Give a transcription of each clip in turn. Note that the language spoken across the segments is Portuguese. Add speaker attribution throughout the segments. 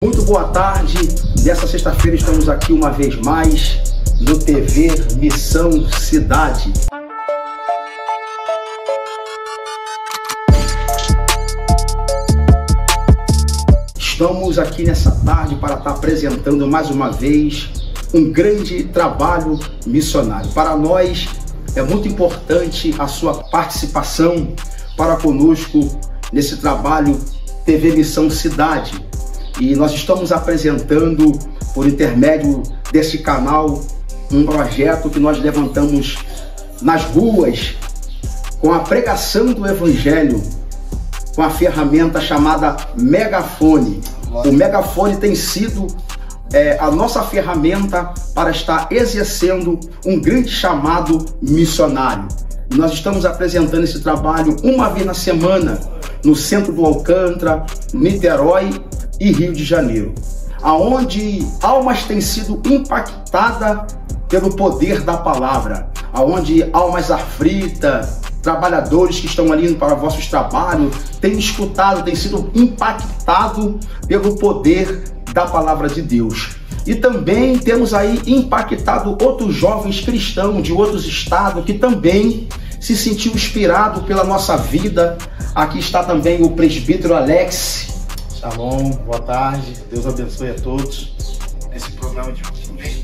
Speaker 1: Muito boa tarde, nessa sexta-feira estamos aqui uma vez mais no TV Missão Cidade. Estamos aqui nessa tarde para estar apresentando mais uma vez um grande trabalho missionário. Para nós é muito importante a sua participação para conosco nesse trabalho TV Missão Cidade. E nós estamos apresentando, por intermédio desse canal, um projeto que nós levantamos nas ruas com a pregação do Evangelho, com a ferramenta chamada megafone. O megafone tem sido a nossa ferramenta para estar exercendo um grande chamado missionário. E nós estamos apresentando esse trabalho uma vez na semana, no centro do Alcântara, Niterói e Rio de Janeiro, aonde almas têm sido impactadas pelo poder da palavra, aonde almas aflitas, trabalhadores que estão ali para vossos trabalhos, têm escutado, têm sido impactados pelo poder da palavra de Deus. E também temos aí impactado outros jovens cristãos de outros estados que também se sentiu inspirado pela nossa vida. Aqui está também o presbítero Alex.
Speaker 2: Shalom, boa tarde, Deus abençoe a todos nesse programa de hoje.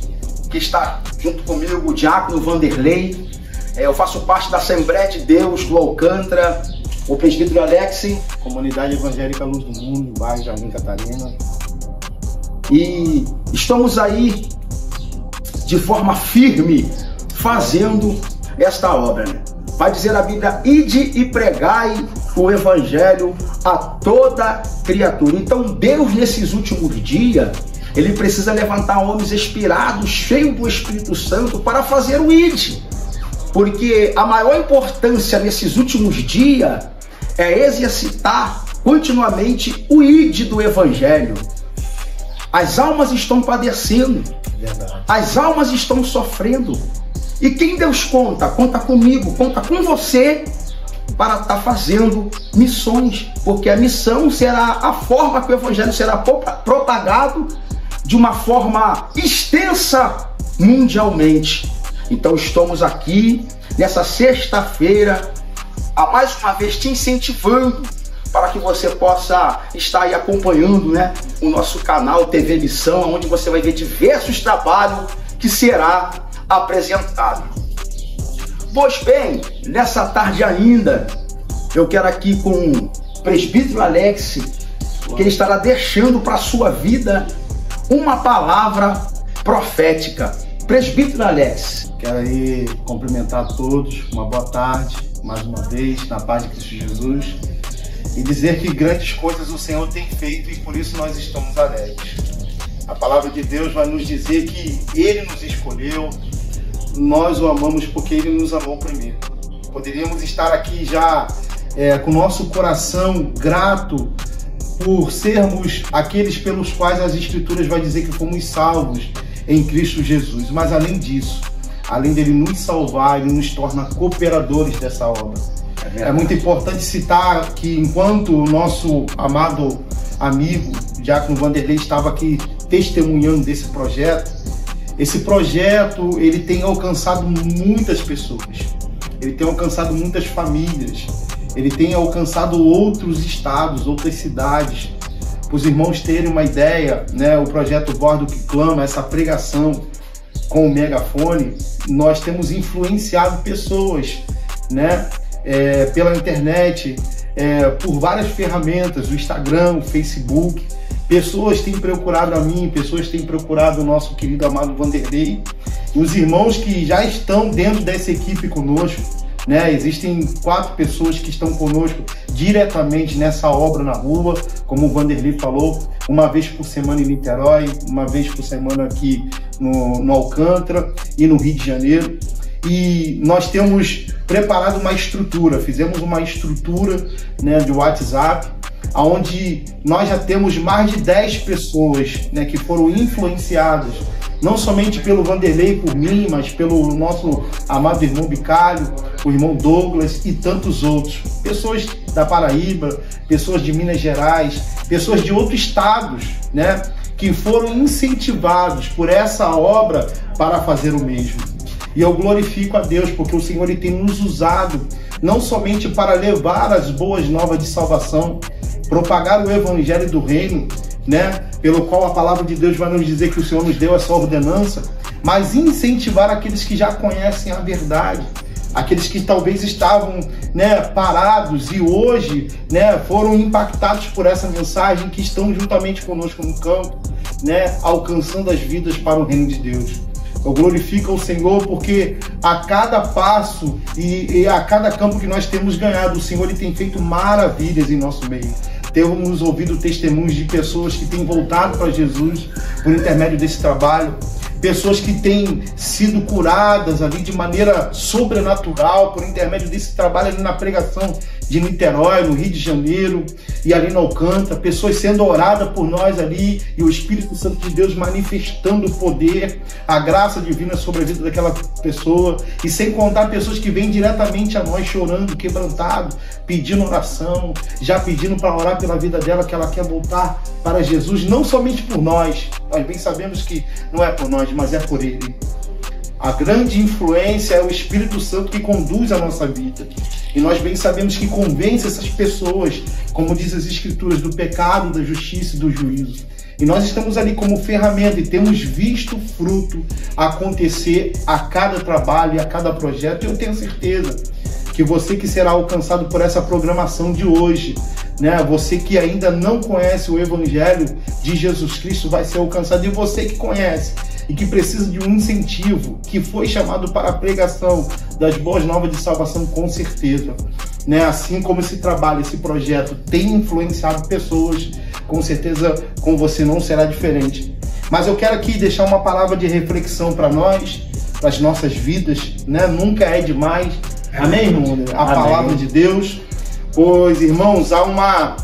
Speaker 1: Que está junto comigo o diácono Vanderlei. Eu faço parte da Assembleia de Deus do Alcântara, o presbítero Alex.
Speaker 2: Comunidade Evangélica Luz do Mundo, bairro Jardim Catarina.
Speaker 1: E estamos aí de forma firme fazendo esta obra, né? Vai dizer a Bíblia: ide e pregai o Evangelho a toda criatura. Então Deus, nesses últimos dias, Ele precisa levantar homens inspirados, cheios do Espírito Santo, para fazer o ide. Porque a maior importância nesses últimos dias é exercitar continuamente o ide do Evangelho. As almas estão padecendo, as almas estão sofrendo. E quem Deus conta? Conta comigo, conta com você para estar fazendo missões, porque a missão será a forma que o Evangelho será propagado de uma forma extensa mundialmente. Então estamos aqui nessa sexta-feira, a mais uma vez te incentivando para que você possa estar aí acompanhando, né, o nosso canal TV Missão, onde você vai ver diversos trabalhos que será apresentado. Pois bem, nessa tarde ainda, eu quero aqui com o presbítero Alex, que ele estará deixando para a sua vida uma palavra profética. Presbítero Alex.
Speaker 2: Quero aí cumprimentar a todos, uma boa tarde, mais uma vez, na paz de Cristo Jesus, e dizer que grandes coisas o Senhor tem feito e por isso nós estamos alegres. A palavra de Deus vai nos dizer que Ele nos escolheu, nós o amamos porque Ele nos amou primeiro. Poderíamos estar aqui já com o nosso coração grato por sermos aqueles pelos quais as Escrituras vai dizer que fomos salvos em Cristo Jesus. Mas além disso, além dele nos salvar, Ele nos torna cooperadores dessa obra. É muito importante citar que enquanto o nosso amado amigo, diácono Vanderlei, estava aqui testemunhando desse projeto, esse projeto ele tem alcançado muitas pessoas, ele tem alcançado muitas famílias, ele tem alcançado outros estados, outras cidades. Para os irmãos terem uma ideia, né, o projeto Voz do que Clama, essa pregação com o megafone, nós temos influenciado pessoas, né, pela internet, por várias ferramentas, o Instagram, o Facebook. Pessoas têm procurado a mim, pessoas têm procurado o nosso querido amado Vanderlei, e os irmãos que já estão dentro dessa equipe conosco, né? Existem 4 pessoas que estão conosco diretamente nessa obra na rua, como o Vanderlei falou, uma vez por semana em Niterói, uma vez por semana aqui no Alcântara e no Rio de Janeiro. E nós temos preparado uma estrutura, fizemos uma estrutura, né, de WhatsApp, onde nós já temos mais de 10 pessoas, né, que foram influenciadas, não somente pelo Vanderlei, por mim, mas pelo nosso amado irmão Bicalho, o irmão Douglas e tantos outros. Pessoas da Paraíba, pessoas de Minas Gerais, pessoas de outros estados, né, que foram incentivados por essa obra para fazer o mesmo. E eu glorifico a Deus, porque o Senhor ele tem nos usado não somente para levar as boas novas de salvação, propagar o evangelho do reino, né, pelo qual a palavra de Deus vai nos dizer que o Senhor nos deu essa ordenança, mas incentivar aqueles que já conhecem a verdade, aqueles que talvez estavam, né, parados e hoje, né, foram impactados por essa mensagem, que estão juntamente conosco no campo, né, alcançando as vidas para o reino de Deus. Eu glorifico o Senhor porque a cada passo e a cada campo que nós temos ganhado, o Senhor ele tem feito maravilhas em nosso meio. Temos ouvido testemunhos de pessoas que têm voltado para Jesus por intermédio desse trabalho, pessoas que têm sido curadas ali de maneira sobrenatural por intermédio desse trabalho ali na pregação de Niterói, no Rio de Janeiro e ali no Alcântara, pessoas sendo oradas por nós ali e o Espírito Santo de Deus manifestando o poder, a graça divina sobre a vida daquela pessoa, e sem contar pessoas que vêm diretamente a nós chorando, quebrantado, pedindo oração, já pedindo para orar pela vida dela, que ela quer voltar para Jesus, não somente por nós bem sabemos que não é por nós, mas é por Ele. A grande influência é o Espírito Santo que conduz a nossa vida. E nós bem sabemos que convence essas pessoas, como diz as Escrituras, do pecado, da justiça e do juízo. E nós estamos ali como ferramenta e temos visto fruto acontecer a cada trabalho e a cada projeto. E eu tenho certeza que você que será alcançado por essa programação de hoje, né? Você que ainda não conhece o Evangelho de Jesus Cristo vai ser alcançado. E você que conhece e que precisa de um incentivo, que foi chamado para a pregação das boas novas de salvação, com certeza, né? Assim como esse trabalho, esse projeto tem influenciado pessoas, com certeza com você não será diferente. Mas eu quero aqui deixar uma palavra de reflexão para nós, para as nossas vidas, né? Nunca é demais. Amém, irmão? A Amém. Palavra de Deus. Pois, irmãos, há uma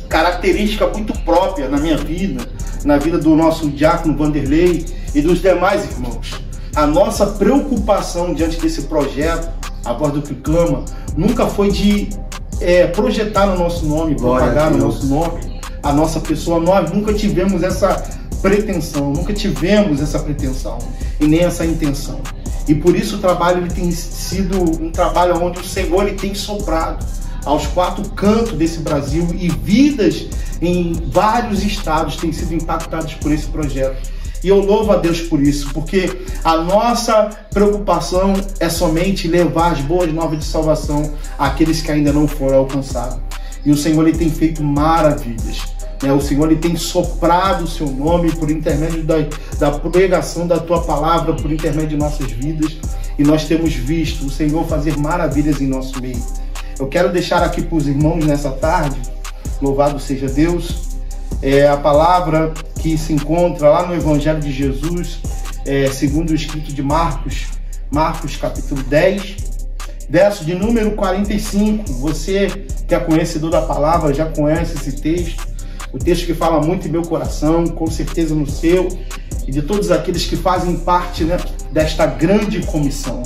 Speaker 2: característica muito própria na minha vida, na vida do nosso diácono Vanderlei e dos demais irmãos. A nossa preocupação diante desse projeto, a Voz do que Clama, nunca foi de projetar o nosso nome, propagar o nosso nome, a nossa pessoa. Nós nunca tivemos essa pretensão, e nem essa intenção. E por isso o trabalho ele tem sido um trabalho onde o Senhor ele tem soprado aos quatro cantos desse Brasil, e vidas em vários estados têm sido impactadas por esse projeto. E eu louvo a Deus por isso, porque a nossa preocupação é somente levar as boas novas de salvação àqueles que ainda não foram alcançados. E o Senhor ele tem feito maravilhas. O Senhor ele tem soprado o seu nome por intermédio da pregação da tua palavra, por intermédio de nossas vidas. E nós temos visto o Senhor fazer maravilhas em nosso meio. Eu quero deixar aqui para os irmãos nessa tarde, louvado seja Deus, a palavra que se encontra lá no Evangelho de Jesus, segundo o escrito de Marcos capítulo 10, verso de número 45. Você que é conhecedor da palavra já conhece esse texto, o texto que fala muito em meu coração, com certeza no seu, e de todos aqueles que fazem parte, né, desta grande comissão,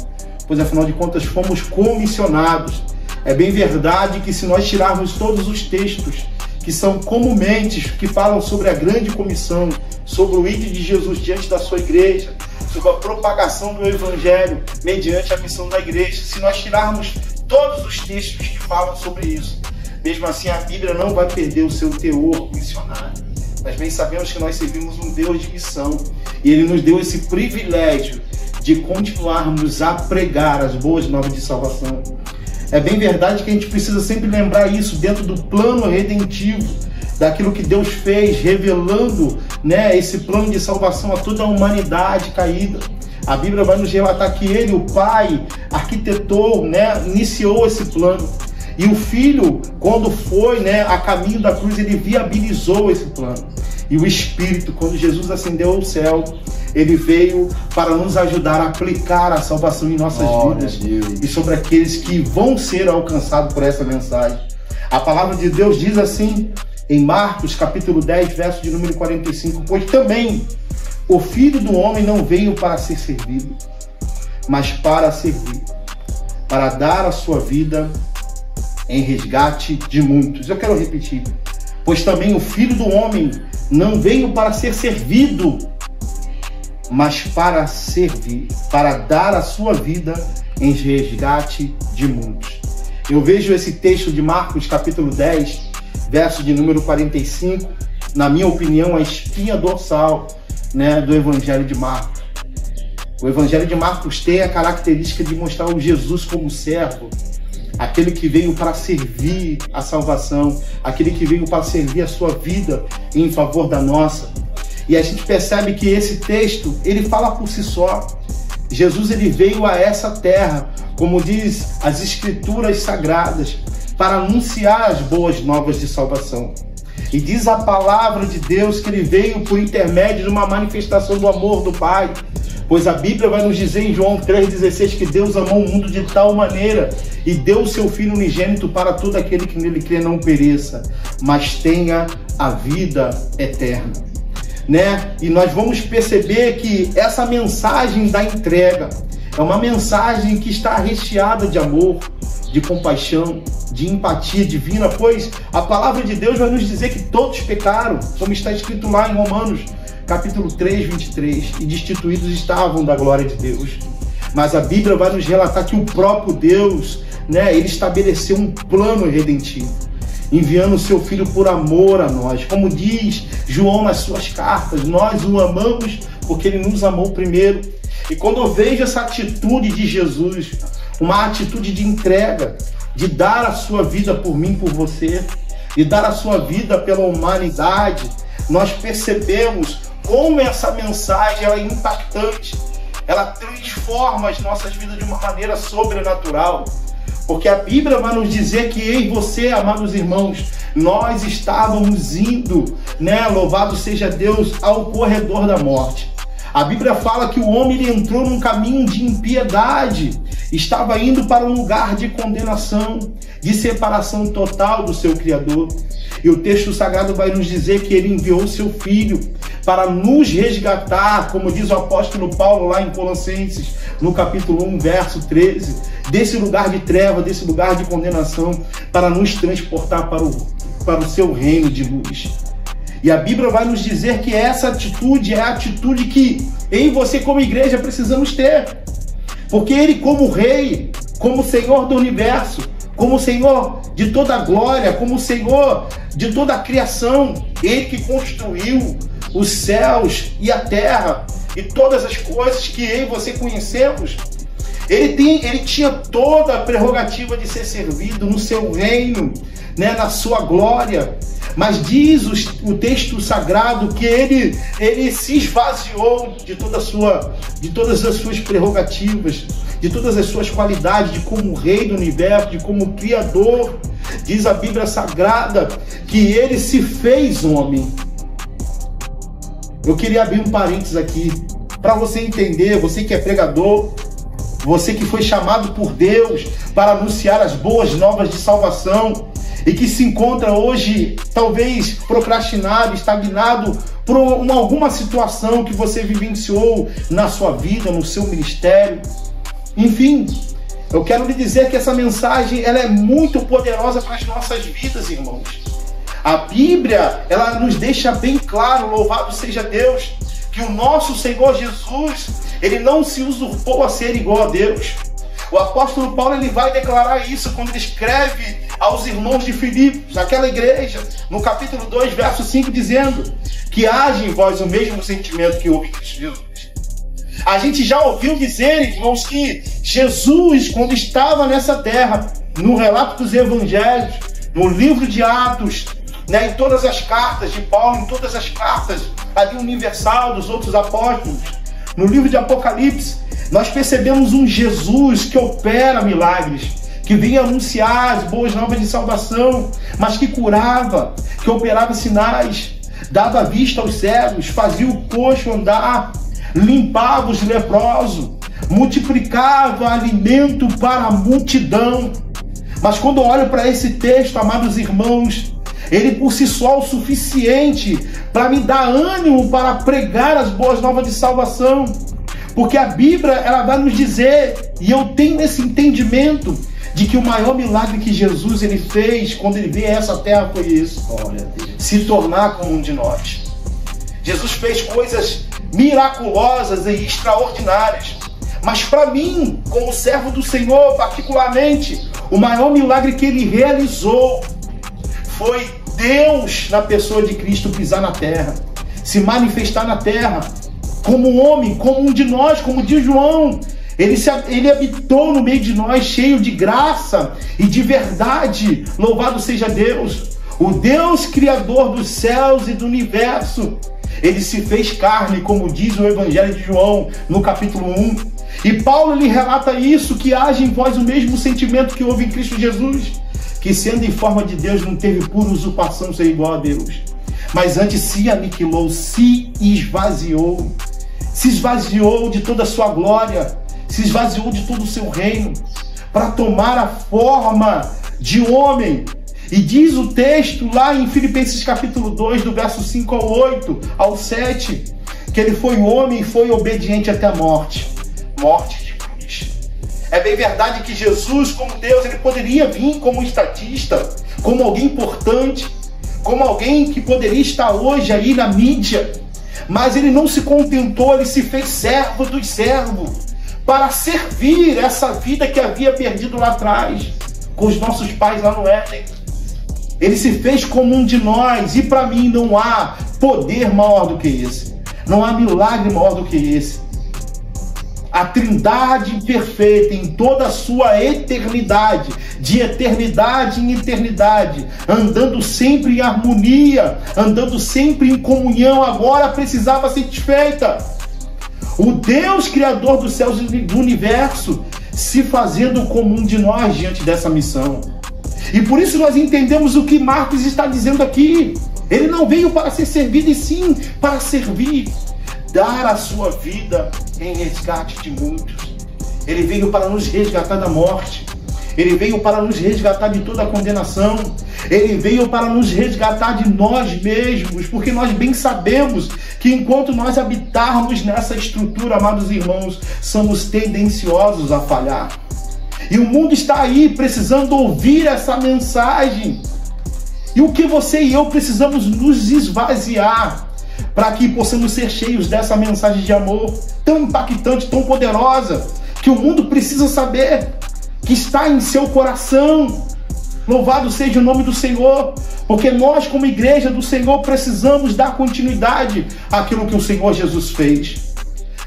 Speaker 2: pois afinal de contas fomos comissionados. É bem verdade que se nós tirarmos todos os textos que são comumente, que falam sobre a grande comissão, sobre o ide de Jesus diante da sua igreja, sobre a propagação do Evangelho mediante a missão da igreja, se nós tirarmos todos os textos que falam sobre isso, mesmo assim a Bíblia não vai perder o seu teor missionário. Nós bem sabemos que nós servimos um Deus de missão, e Ele nos deu esse privilégio de continuarmos a pregar as boas novas de salvação. É bem verdade que a gente precisa sempre lembrar isso dentro do plano redentivo, daquilo que Deus fez, revelando, né, esse plano de salvação a toda a humanidade caída. A Bíblia vai nos relatar que Ele, o Pai, arquitetou, né, iniciou esse plano. E o Filho, quando foi, né, a caminho da cruz, Ele viabilizou esse plano. E o Espírito, quando Jesus ascendeu ao céu, Ele veio para nos ajudar a aplicar a salvação em nossas vidas e sobre aqueles que vão ser alcançados por essa mensagem. A palavra de Deus diz assim, em Marcos capítulo 10, verso de número 45, pois também o Filho do Homem não veio para ser servido, mas para servir, para dar a sua vida em resgate de muitos. Eu quero repetir. Pois também o Filho do Homem não veio para ser servido, mas para servir, para dar a sua vida em resgate de muitos. Eu vejo esse texto de Marcos, capítulo 10, verso de número 45, na minha opinião, a espinha dorsal, né, do Evangelho de Marcos. O Evangelho de Marcos tem a característica de mostrar o Jesus como servo, aquele que veio para servir a salvação, aquele que veio para servir a sua vida em favor da nossa. E a gente percebe que esse texto, ele fala por si só. Jesus, ele veio a essa terra, como diz as Escrituras Sagradas, para anunciar as boas novas de salvação. E diz a palavra de Deus que ele veio por intermédio de uma manifestação do amor do Pai. Pois a Bíblia vai nos dizer em João 3,16 que Deus amou o mundo de tal maneira e deu o seu Filho unigênito para todo aquele que nele crê não pereça, mas tenha a vida eterna. Né? E nós vamos perceber que essa mensagem da entrega é uma mensagem que está recheada de amor, de compaixão, de empatia divina, pois a palavra de Deus vai nos dizer que todos pecaram, como está escrito lá em Romanos, capítulo 3, 23, e destituídos estavam da glória de Deus. Mas a Bíblia vai nos relatar que o próprio Deus, né, ele estabeleceu um plano redentivo, enviando o seu Filho por amor a nós. Como diz João nas suas cartas, nós o amamos porque ele nos amou primeiro. E quando eu vejo essa atitude de Jesus, uma atitude de entrega, de dar a sua vida por mim, por você, de dar a sua vida pela humanidade, nós percebemos como essa mensagem ela é impactante, ela transforma as nossas vidas de uma maneira sobrenatural. Porque a Bíblia vai nos dizer que eu e você, amados irmãos, nós estávamos indo, né, louvado seja Deus, ao corredor da morte. A Bíblia fala que o homem ele entrou num caminho de impiedade, estava indo para um lugar de condenação, de separação total do seu Criador. E o texto sagrado vai nos dizer que ele enviou o seu Filho para nos resgatar, como diz o apóstolo Paulo lá em Colossenses, no capítulo 1, verso 13, desse lugar de treva, desse lugar de condenação, para nos transportar para o seu reino de luz. E a Bíblia vai nos dizer que essa atitude é a atitude que eu e você como igreja precisamos ter. Porque ele como rei, como Senhor do universo, como Senhor de toda a glória, como Senhor de toda a criação, ele que construiu os céus e a terra e todas as coisas que eu e você conhecemos, ele tinha toda a prerrogativa de ser servido no seu reino, né, na sua glória. Mas diz o texto sagrado que ele se esvaziou de todas as suas prerrogativas, de todas as suas qualidades, de como rei do universo, de como criador. Diz a Bíblia Sagrada que ele se fez homem. Eu queria abrir um parênteses aqui, para você entender, você que é pregador, você que foi chamado por Deus para anunciar as boas novas de salvação, e que se encontra hoje, talvez procrastinado, estagnado por alguma situação que você vivenciou na sua vida, no seu ministério. Enfim, eu quero lhe dizer que essa mensagem ela é muito poderosa para as nossas vidas, irmãos. A Bíblia, ela nos deixa bem claro, louvado seja Deus, que o nosso Senhor Jesus, ele não se usurpou a ser igual a Deus. O apóstolo Paulo ele vai declarar isso quando ele escreve aos irmãos de Filipos, aquela igreja, no capítulo 2, verso 5, dizendo que haja em vós o mesmo sentimento que houve em Cristo Jesus. A gente já ouviu dizer, irmãos, que Jesus, quando estava nessa terra, no relato dos evangelhos, no livro de Atos, né, em todas as cartas de Paulo, em todas as cartas ali universal dos outros apóstolos, no livro de Apocalipse, nós percebemos um Jesus que opera milagres, que vinha anunciar as boas novas de salvação, mas que curava, que operava sinais, dava vista aos cegos, fazia o coxo andar, limpava os leprosos, multiplicava alimento para a multidão. Mas quando eu olho para esse texto, amados irmãos, ele por si só é o suficiente para me dar ânimo para pregar as boas novas de salvação. Porque a Bíblia, ela vai nos dizer, e eu tenho esse entendimento, de que o maior milagre que Jesus ele fez quando ele veio a essa terra foi isso: se tornar como um de nós. Jesus fez coisas miraculosas e extraordinárias. Mas para mim, como servo do Senhor, particularmente, o maior milagre que ele realizou foi Deus, na pessoa de Cristo, pisar na terra, se manifestar na terra, como um homem, como um de nós, como diz João. Ele habitou no meio de nós, cheio de graça e de verdade. Louvado seja Deus, o Deus criador dos céus e do universo. Ele se fez carne, como diz o Evangelho de João, no capítulo 1. E Paulo lhe relata isso, que haja em vós o mesmo sentimento que houve em Cristo Jesus, que sendo em forma de Deus não teve por usurpação ser igual a Deus, mas antes se aniquilou, se esvaziou de toda a sua glória, se esvaziou de todo o seu reino, para tomar a forma de homem. E diz o texto lá em Filipenses capítulo 2, do verso 5 ao 8, ao 7, que ele foi homem e foi obediente até a morte de cruz. É bem verdade que Jesus, como Deus, ele poderia vir como um estatista, como alguém importante, como alguém que poderia estar hoje aí na mídia, mas ele não se contentou, ele se fez servo dos servos, para servir essa vida que havia perdido lá atrás, com os nossos pais lá no Éden. Ele se fez como um de nós, e para mim não há poder maior do que esse, não há milagre maior do que esse. A Trindade perfeita em toda a sua eternidade, de eternidade em eternidade, andando sempre em harmonia, andando sempre em comunhão, agora precisava ser desfeita. O Deus criador dos céus e do universo se fazendo como um de nós diante dessa missão. E por isso nós entendemos o que Marcos está dizendo aqui. Ele não veio para ser servido, e sim para servir, dar a sua vida em resgate de muitos. Ele veio para nos resgatar da morte. Ele veio para nos resgatar de toda a condenação. Ele veio para nos resgatar de nós mesmos, porque nós bem sabemos que enquanto nós habitarmos nessa estrutura, amados irmãos, somos tendenciosos a falhar. E o mundo está aí precisando ouvir essa mensagem. E o que você e eu precisamos nos esvaziar para que possamos ser cheios dessa mensagem de amor tão impactante, tão poderosa, que o mundo precisa saber, que está em seu coração. Louvado seja o nome do Senhor, porque nós, como igreja do Senhor, precisamos dar continuidade àquilo que o Senhor Jesus fez.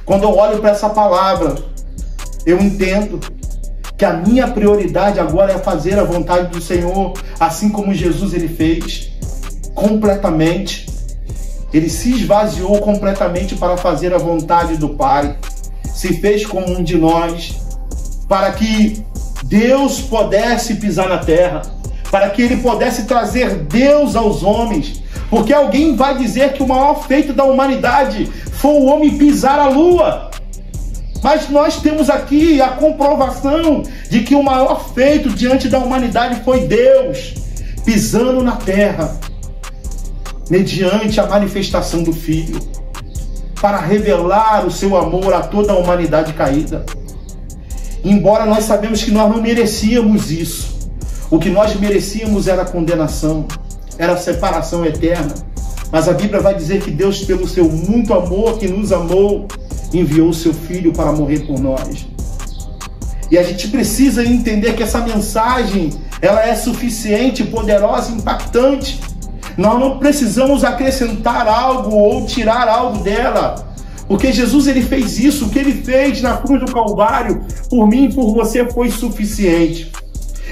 Speaker 2: Quando eu olho para essa palavra, eu entendo que a minha prioridade agora é fazer a vontade do Senhor, assim como Jesus ele fez, completamente. Ele se esvaziou completamente para fazer a vontade do Pai, se fez como um de nós, para que Deus pudesse pisar na terra, para que ele pudesse trazer Deus aos homens, porque alguém vai dizer que o maior feito da humanidade foi o homem pisar a lua. Mas nós temos aqui a comprovação de que o maior feito diante da humanidade foi Deus pisando na terra, mediante a manifestação do Filho, para revelar o seu amor a toda a humanidade caída. Embora nós sabemos que nós não merecíamos isso, o que nós merecíamos era a condenação, era a separação eterna. Mas a Bíblia vai dizer que Deus, pelo seu muito amor que nos amou, enviou o seu Filho para morrer por nós. E a gente precisa entender que essa mensagem, ela é suficiente, poderosa, impactante. Nós não precisamos acrescentar algo ou tirar algo dela, porque Jesus ele fez isso. O que ele fez na cruz do Calvário, por mim e por você, foi suficiente.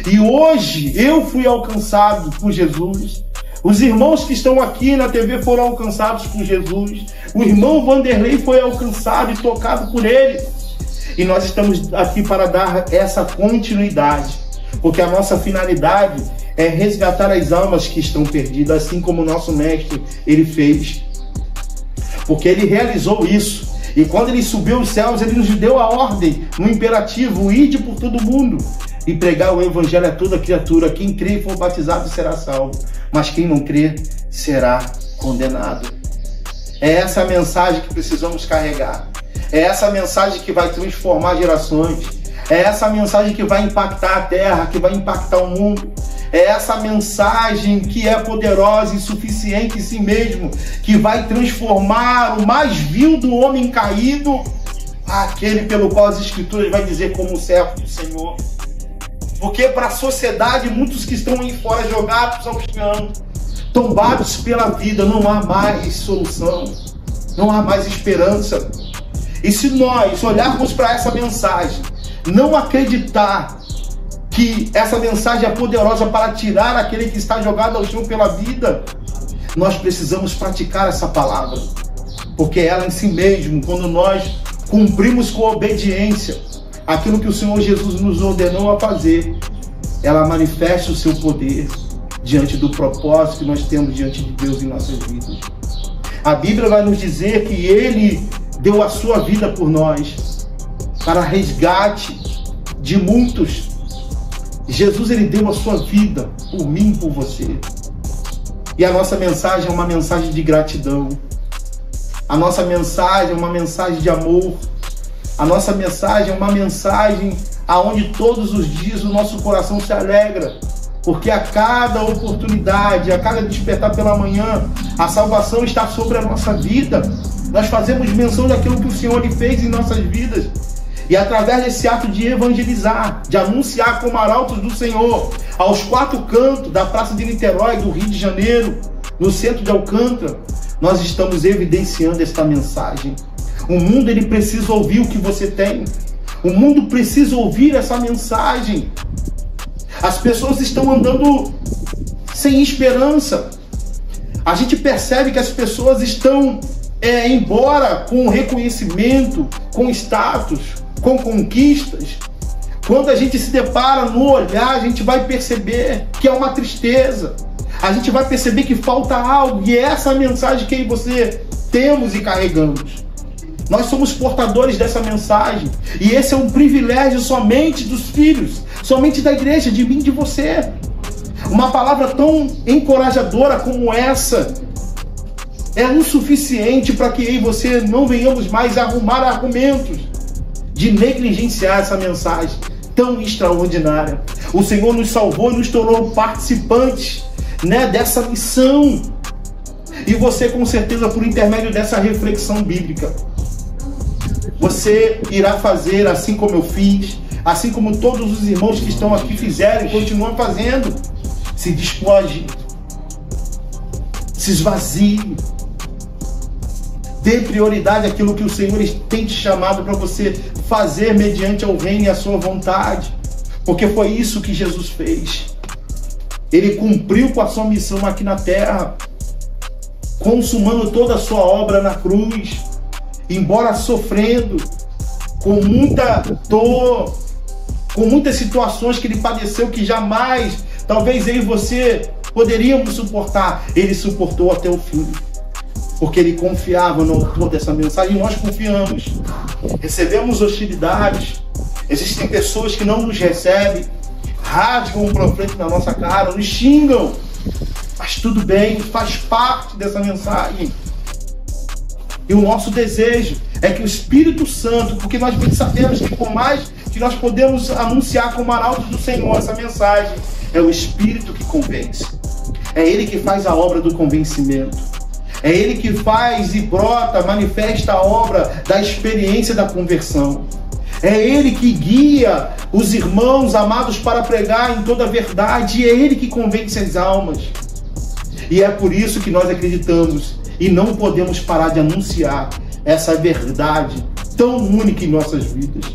Speaker 2: E hoje eu fui alcançado por Jesus. Os irmãos que estão aqui na TV foram alcançados por Jesus. O irmão Vanderlei foi alcançado e tocado por ele. E nós estamos aqui para dar essa continuidade, porque a nossa finalidade é resgatar as almas que estão perdidas, assim como o nosso mestre ele fez. Porque ele realizou isso. E quando ele subiu aos céus, ele nos deu a ordem, no imperativo: ide por todo mundo e pregar o evangelho a toda criatura. Quem crê e for batizado será salvo, mas quem não crê será condenado. É essa a mensagem que precisamos carregar. É essa mensagem que vai transformar gerações. É essa mensagem que vai impactar a terra, que vai impactar o mundo. É essa mensagem que é poderosa e suficiente em si mesmo, que vai transformar o mais vil do homem caído, aquele pelo qual as Escrituras vai dizer como servo do Senhor. Porque para a sociedade, muitos que estão aí fora jogados ao chão, tombados pela vida, não há mais solução, não há mais esperança. E se nós olharmos para essa mensagem, não acreditar que essa mensagem é poderosa para tirar aquele que está jogado ao chão pela vida, nós precisamos praticar essa palavra, porque ela em si mesmo, quando nós cumprimos com obediência aquilo que o Senhor Jesus nos ordenou a fazer, ela manifesta o seu poder diante do propósito que nós temos diante de Deus em nossas vidas. A Bíblia vai nos dizer que Ele deu a sua vida por nós, para resgate de muitos. Jesus, Ele deu a sua vida por mim, por você. E a nossa mensagem é uma mensagem de gratidão. A nossa mensagem é uma mensagem de amor. A nossa mensagem é uma mensagem aonde todos os dias o nosso coração se alegra. Porque a cada oportunidade, a cada despertar pela manhã, a salvação está sobre a nossa vida. Nós fazemos menção daquilo que o Senhor lhe fez em nossas vidas. E através desse ato de evangelizar, de anunciar como arautos do Senhor, aos quatro cantos da Praça de Niterói, do Rio de Janeiro, no centro de Alcântara, nós estamos evidenciando esta mensagem. O mundo, ele precisa ouvir o que você tem. O mundo precisa ouvir essa mensagem. As pessoas estão andando sem esperança. A gente percebe que as pessoas estão embora com reconhecimento, com status, com conquistas. Quando a gente se depara no olhar, a gente vai perceber que é uma tristeza. A gente vai perceber que falta algo. E é essa mensagem que eu e você temos e carregamos. Nós somos portadores dessa mensagem. E esse é um privilégio somente dos filhos, somente da igreja, de mim e de você. Uma palavra tão encorajadora como essa é o suficiente para que eu e você não venhamos mais arrumar argumentos de negligenciar essa mensagem tão extraordinária. O Senhor nos salvou e nos tornou participantes, dessa missão. E você, com certeza, por intermédio dessa reflexão bíblica, você irá fazer assim como eu fiz, assim como todos os irmãos que estão aqui fizeram e continuam fazendo. Se despoje, se esvazie, dê prioridade àquilo que o Senhor tem te chamado para você fazer mediante ao reino e a sua vontade, porque foi isso que Jesus fez. Ele cumpriu com a sua missão aqui na terra, consumando toda a sua obra na cruz, embora sofrendo, com muita dor, com muitas situações que ele padeceu que jamais, talvez eu e você, poderíamos suportar. Ele suportou até o fim, porque ele confiava no autor dessa mensagem, e nós confiamos. Recebemos hostilidades, existem pessoas que não nos recebem, rasgam um panfleto na nossa cara, nos xingam, mas tudo bem, faz parte dessa mensagem. E o nosso desejo é que o Espírito Santo, porque nós bem sabemos que por mais que nós podemos anunciar como arautos do Senhor essa mensagem, é o Espírito que convence. É Ele que faz a obra do convencimento. É Ele que faz e brota, manifesta a obra da experiência da conversão. É Ele que guia os irmãos amados para pregar em toda a verdade. E é Ele que convence as almas. E é por isso que nós acreditamos e não podemos parar de anunciar essa verdade tão única em nossas vidas.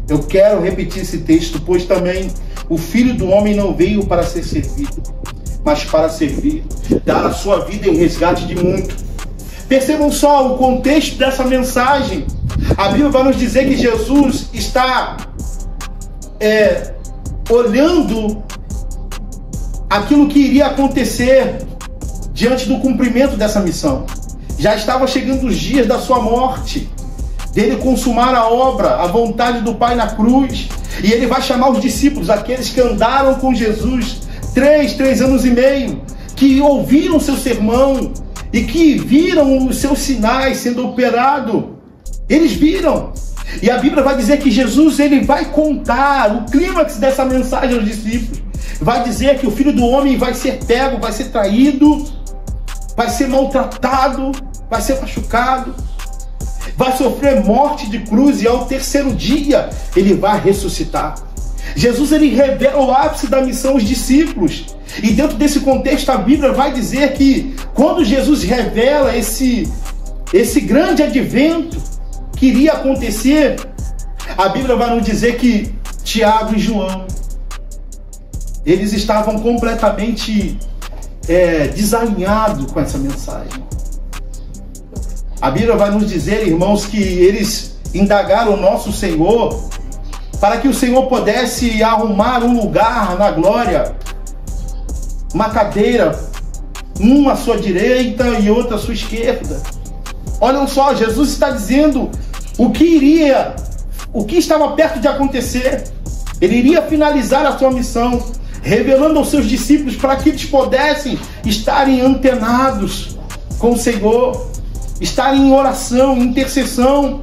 Speaker 2: Eu quero repetir esse texto, pois também o Filho do Homem não veio para ser servido, mas para servir, dar a sua vida em resgate de muito. Percebam só o contexto dessa mensagem. A Bíblia vai nos dizer que Jesus está olhando aquilo que iria acontecer diante do cumprimento dessa missão. Já estava chegando os dias da sua morte, dele consumar a obra, a vontade do Pai na cruz, e ele vai chamar os discípulos, aqueles que andaram com Jesus 3 anos e meio, que ouviram seu sermão e que viram os seus sinais sendo operados
Speaker 1: Eles viram. E a Bíblia vai dizer que Jesus, ele vai contar o clímax dessa mensagem aos discípulos. Vai dizer que o Filho do Homem vai ser pego, vai ser traído, vai ser maltratado, vai ser machucado, vai sofrer morte de cruz e ao terceiro dia ele vai ressuscitar. Jesus, ele revela o ápice da missão aos discípulos. E dentro desse contexto a Bíblia vai dizer que quando Jesus revela esse grande advento que iria acontecer, a Bíblia vai nos dizer que Tiago e João, eles estavam completamente desalinhados com essa mensagem. A Bíblia vai nos dizer, irmãos, que eles indagaram o nosso Senhor para que o Senhor pudesse arrumar um lugar na glória, uma cadeira, uma à sua direita e outra à sua esquerda. Olhem só, Jesus está dizendo o que estava perto de acontecer. Ele iria finalizar a sua missão, revelando aos seus discípulos para que eles pudessem estarem antenados com o Senhor, estarem em oração, em intercessão.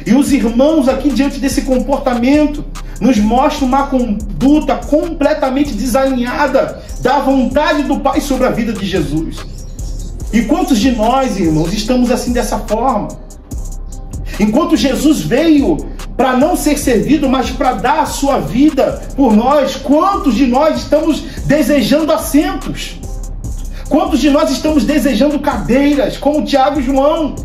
Speaker 1: E os irmãos aqui, diante desse comportamento, nos mostram uma conduta completamente desalinhada da vontade do Pai sobre a vida de Jesus. E quantos de nós, irmãos, estamos assim dessa forma? Enquanto Jesus veio para não ser servido, mas para dar a sua vida por nós, quantos de nós estamos desejando assentos? Quantos de nós estamos desejando cadeiras, como Tiago e João?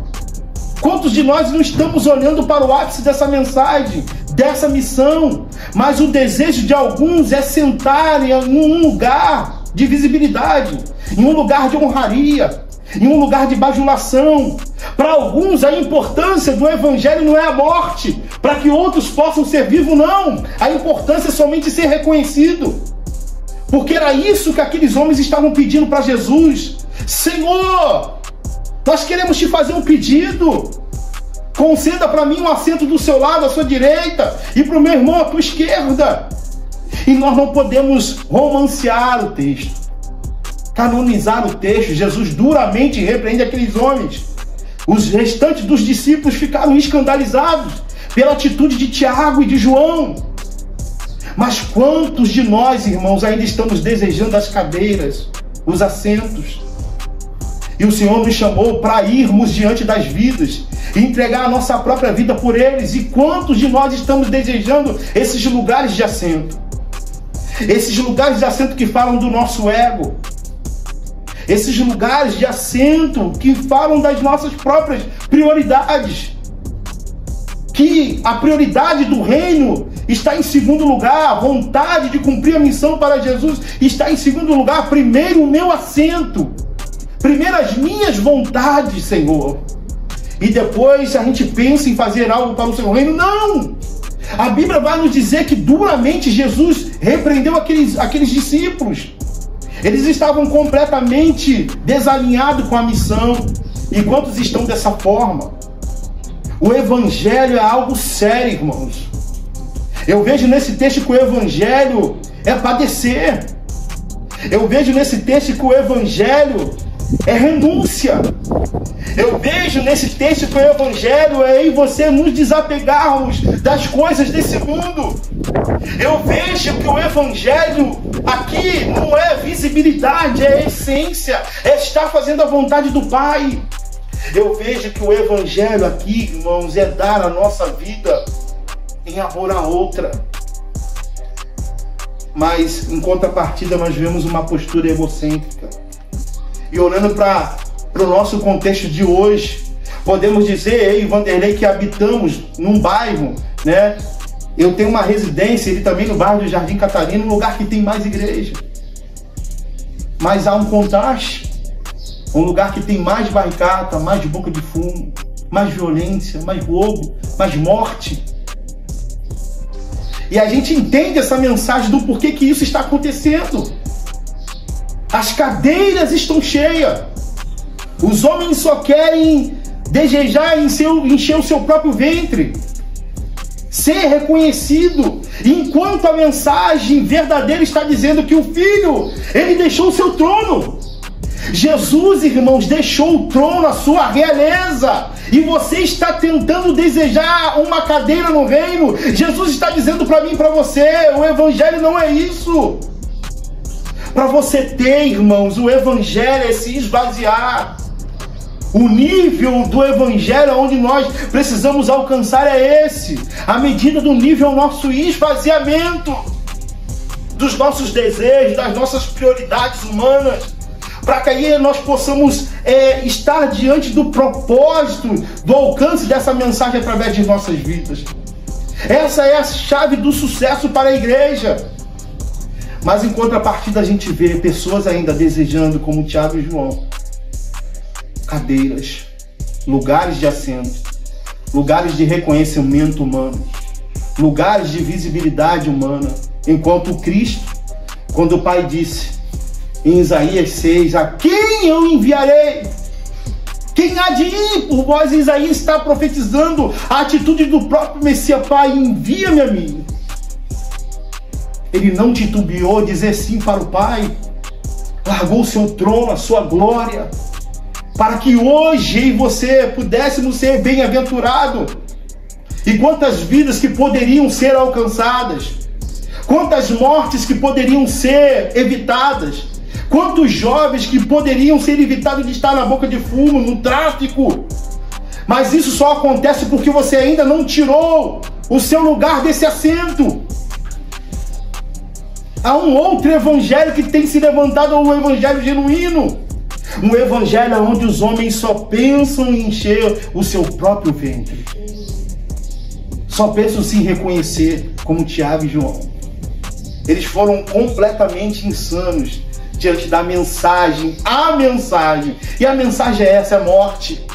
Speaker 1: Quantos de nós não estamos olhando para o ápice dessa mensagem, dessa missão? Mas o desejo de alguns é sentar em um lugar de visibilidade, em um lugar de honraria, em um lugar de bajulação. Para alguns a importância do evangelho não é a morte, para que outros possam ser vivos, não. A importância é somente ser reconhecido. Porque era isso que aqueles homens estavam pedindo para Jesus. Senhor, nós queremos te fazer um pedido. Conceda para mim um assento do seu lado, à sua direita, e para o meu irmão à tua esquerda. E nós não podemos romancear o texto, canonizar o texto. Jesus duramente repreende aqueles homens. Os restantes dos discípulos ficaram escandalizados pela atitude de Tiago e de João. Mas quantos de nós, irmãos, ainda estamos desejando as cadeiras, os assentos? E o Senhor nos chamou para irmos diante das vidas e entregar a nossa própria vida por eles. E quantos de nós estamos desejando esses lugares de assento? Esses lugares de assento que falam do nosso ego. Esses lugares de assento que falam das nossas próprias prioridades. Que a prioridade do reino está em segundo lugar, a vontade de cumprir a missão para Jesus está em segundo lugar. Primeiro o meu assento, primeiro as minhas vontades, Senhor. E depois a gente pensa em fazer algo para o seu reino. Não! A Bíblia vai nos dizer que duramente Jesus repreendeu aqueles discípulos. Eles estavam completamente desalinhados com a missão. E quantos estão dessa forma? O evangelho é algo sério, irmãos. Eu vejo nesse texto que o evangelho é padecer. Eu vejo nesse texto que o evangelho é renúncia. Eu vejo nesse texto que o evangelho é eu e você nos desapegarmos das coisas desse mundo. Eu vejo que o evangelho aqui não é visibilidade, é essência, é estar fazendo a vontade do Pai. Eu vejo que o evangelho aqui, irmãos, é dar a nossa vida em amor a outra. Mas em contrapartida nós vemos uma postura egocêntrica. E olhando para o nosso contexto de hoje, podemos dizer, eu e Vanderlei, que habitamos num bairro, né? Eu tenho uma residência, ele também no bairro do Jardim Catarina, um lugar que tem mais igreja. Mas há um contraste, um lugar que tem mais barricada, mais boca de fumo, mais violência, mais roubo, mais morte. E a gente entende essa mensagem do porquê que isso está acontecendo. As cadeiras estão cheias. Os homens só querem desejar encher o seu próprio ventre, ser reconhecido, enquanto a mensagem verdadeira está dizendo que o Filho, ele deixou o seu trono.
Speaker 2: Jesus, irmãos, deixou o trono, a sua realeza, e você está tentando desejar uma cadeira no reino. Jesus está dizendo para mim e para você, o evangelho não é isso. Para você ter, irmãos, o evangelho é se esvaziar. O nível do evangelho onde nós precisamos alcançar é esse. A medida do nível é o nosso esvaziamento dos nossos desejos, das nossas prioridades humanas, para que aí nós possamos estar diante do propósito, do alcance dessa mensagem através de nossas vidas. Essa é a chave do sucesso para a igreja. Mas em contrapartida a gente vê pessoas ainda desejando, como Tiago e João, cadeiras, lugares de assento, lugares de reconhecimento humano, lugares de visibilidade humana. Enquanto Cristo, quando o Pai disse em Isaías 6, a quem eu enviarei? Quem há de ir por vós? Isaías está profetizando a atitude do próprio Messias. Pai, envia-me a mim. Ele não titubeou dizer sim para o Pai. Largou o seu trono, a sua glória, para que hoje eu e você pudéssemos ser bem-aventurados. E quantas vidas que poderiam ser alcançadas, quantas mortes que poderiam ser evitadas, quantos jovens que poderiam ser evitados de estar na boca de fumo, no tráfico. Mas isso só acontece porque você ainda não tirou o seu lugar desse assento. Há um outro evangelho que tem se levantado, um evangelho genuíno. Um evangelho onde os homens só pensam em encher o seu próprio ventre. Só pensam em se reconhecer como Tiago e João. Eles foram completamente insanos diante da mensagem, a mensagem. E a mensagem é essa, é morte.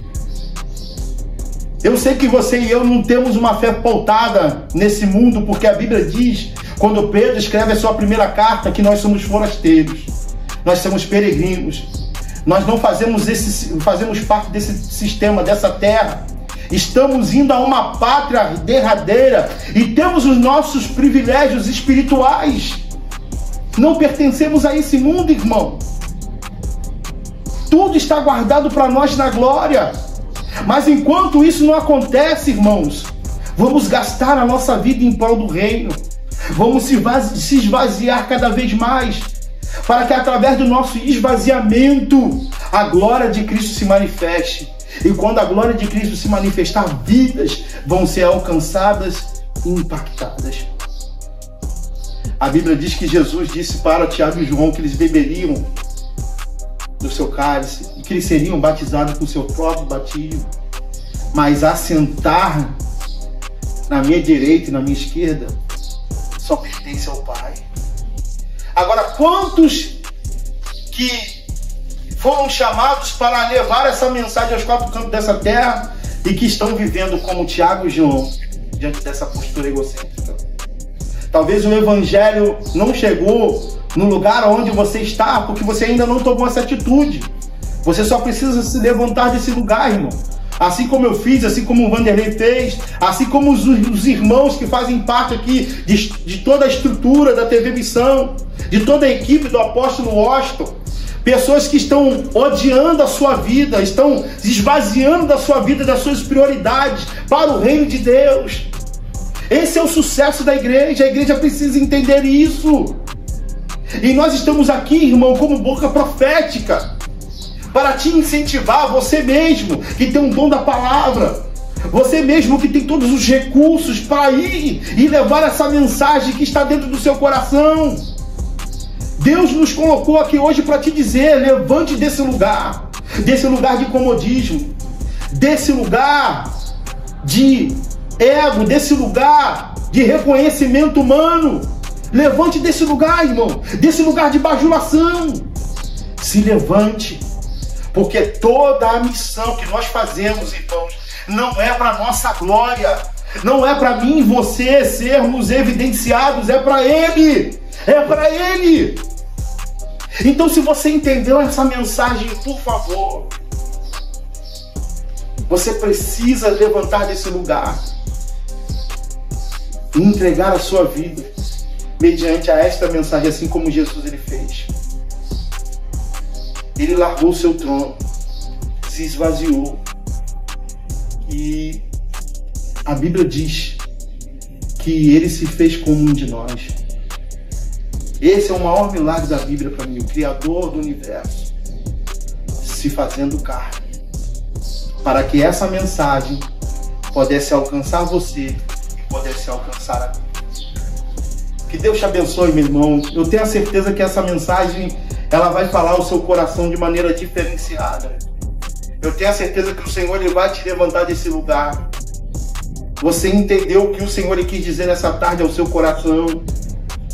Speaker 2: Eu sei que você e eu não temos uma fé pautada nesse mundo, porque a Bíblia diz, quando Pedro escreve a sua primeira carta, que nós somos forasteiros, nós somos peregrinos, nós não fazemos parte desse sistema, dessa terra. Estamos indo a uma pátria derradeira e temos os nossos privilégios espirituais. Não pertencemos a esse mundo, irmão. Tudo está guardado para nós na glória. Mas enquanto isso não acontece, irmãos, vamos gastar a nossa vida em prol do reino. Vamos se esvaziar cada vez mais, para que através do nosso esvaziamento a glória de Cristo se manifeste. E quando a glória de Cristo se manifestar, vidas vão ser alcançadas e impactadas. A Bíblia diz que Jesus disse para Tiago e João que eles beberiam do seu cálice e que eles seriam batizados com o seu próprio batismo. Mas assentar na minha direita e na minha esquerda só pertence ao Pai. Agora, quantos que foram chamados para levar essa mensagem aos quatro cantos dessa terra e que estão vivendo como Tiago e João diante dessa postura egocêntrica? Talvez o evangelho não chegou no lugar onde você está porque você ainda não tomou essa atitude. Você só precisa se levantar desse lugar, irmão. Assim como eu fiz, assim como o Vanderlei fez, assim como os irmãos que fazem parte aqui de toda a estrutura da TV Missão, de toda a equipe do apóstolo Washington. Pessoas que estão odiando a sua vida, estão esvaziando da sua vida, das suas prioridades para o reino de Deus. Esse é o sucesso da igreja. A igreja precisa entender isso. E nós estamos aqui, irmão, como boca profética, para te incentivar, você mesmo que tem um dom da palavra, você mesmo que tem todos os recursos para ir e levar essa mensagem que está dentro do seu coração. Deus nos colocou aqui hoje para te dizer, levante desse lugar de comodismo, desse lugar de ego, desse lugar de reconhecimento humano. Levante desse lugar, irmão, desse lugar de bajulação. Se levante, porque toda a missão que nós fazemos, irmãos, não é para nossa glória, não é para mim e você sermos evidenciados, é para Ele, é para Ele. Então, se você entendeu essa mensagem, por favor, você precisa levantar desse lugar e entregar a sua vida mediante a esta mensagem, assim como Jesus ele fez. Ele largou o seu trono, se esvaziou. E a Bíblia diz que ele se fez como um de nós. Esse é o maior milagre da Bíblia para mim, o Criador do universo se fazendo carne, para que essa mensagem pudesse alcançar você e pudesse alcançar a mim. Que Deus te abençoe, meu irmão. Eu tenho a certeza que essa mensagem ela vai falar ao seu coração de maneira diferenciada. Eu tenho a certeza que o Senhor ele vai te levantar desse lugar. Você entendeu o que o Senhor ele quis dizer nessa tarde ao seu coração.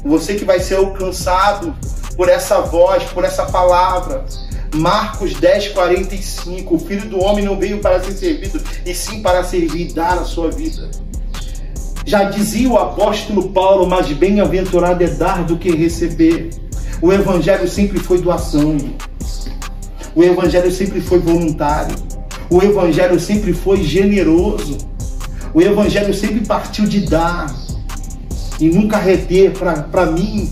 Speaker 2: Você que vai ser alcançado por essa voz, por essa palavra. Marcos 10:45. O Filho do Homem não veio para ser servido, e sim para servir e dar a sua vida. Já dizia o apóstolo Paulo, mas bem-aventurado é dar do que receber. O Evangelho sempre foi doação. O Evangelho sempre foi voluntário. O Evangelho sempre foi generoso. O Evangelho sempre partiu de dar e nunca reter para mim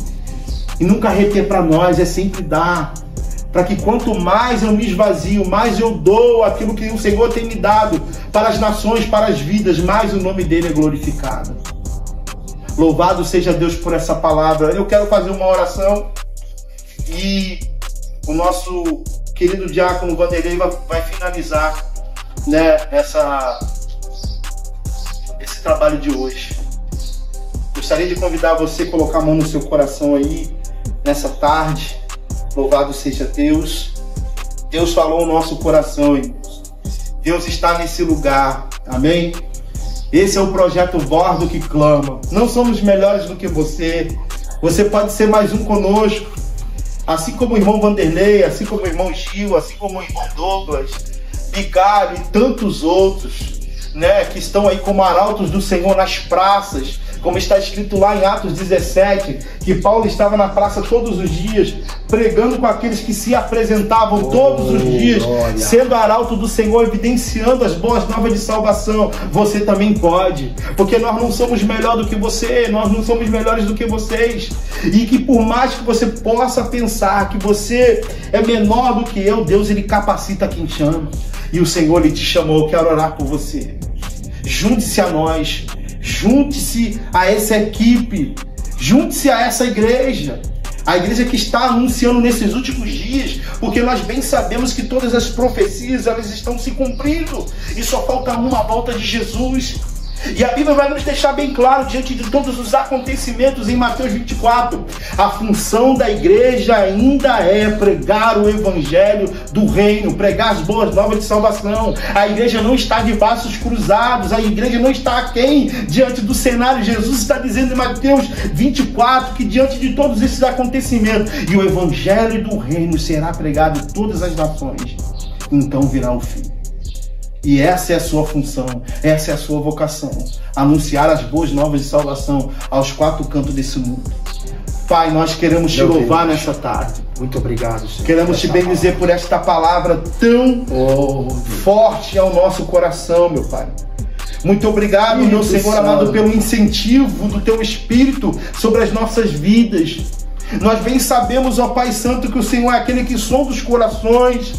Speaker 2: e nunca reter para nós, é sempre dar. Para que quanto mais eu me esvazio, mais eu dou aquilo que o Senhor tem me dado para as nações, para as vidas, mais o nome dele é glorificado. Louvado seja Deus por essa palavra. Eu quero fazer uma oração e o nosso querido diácono Vanderlei vai finalizar, né, esse trabalho de hoje. Gostaria de convidar você a colocar a mão no seu coração aí, nessa tarde. Louvado seja Deus. Deus falou no nosso coração, irmãos. Deus está nesse lugar. Amém? Esse é o projeto Bordo que clama. Não somos melhores do que você. Você pode ser mais um conosco. Assim como o irmão Vanderlei, assim como o irmão Gil, assim como o irmão Douglas, Bicário e tantos outros, né, que estão aí como arautos do Senhor nas praças, como está escrito lá em Atos 17, que Paulo estava na praça todos os dias, pregando com aqueles que se apresentavam todos os dias, sendo arauto do Senhor, evidenciando as boas novas de salvação. Você também pode, porque nós não somos melhor do que você, nós não somos melhores do que vocês, e que por mais que você possa pensar que você é menor do que eu, Deus ele capacita quem chama, e o Senhor ele te chamou. Eu quero orar por você. Junte-se a nós, junte-se a essa equipe, junte-se a essa igreja, a igreja que está anunciando nesses últimos dias, porque nós bem sabemos que todas as profecias elas estão se cumprindo e só falta uma, a volta de Jesus. E a Bíblia vai nos deixar bem claro, diante de todos os acontecimentos em Mateus 24, a função da igreja ainda é pregar o evangelho do reino, pregar as boas novas de salvação. A igreja não está de braços cruzados, a igreja não está aquém diante do cenário. Jesus está dizendo em Mateus 24 que diante de todos esses acontecimentos, e o evangelho do reino será pregado em todas as nações, então virá o fim. E essa é a sua função, essa é a sua vocação, anunciar as boas novas de salvação aos quatro cantos desse mundo. Pai, nós queremos te louvar nessa tarde.
Speaker 1: Muito obrigado, Senhor.
Speaker 2: Queremos te bendizer por esta palavra tão forte ao nosso coração, meu Pai. Muito obrigado, meu Senhor amado, pelo incentivo do teu Espírito sobre as nossas vidas. Nós bem sabemos, ó Pai Santo, que o Senhor é aquele que sonda os corações.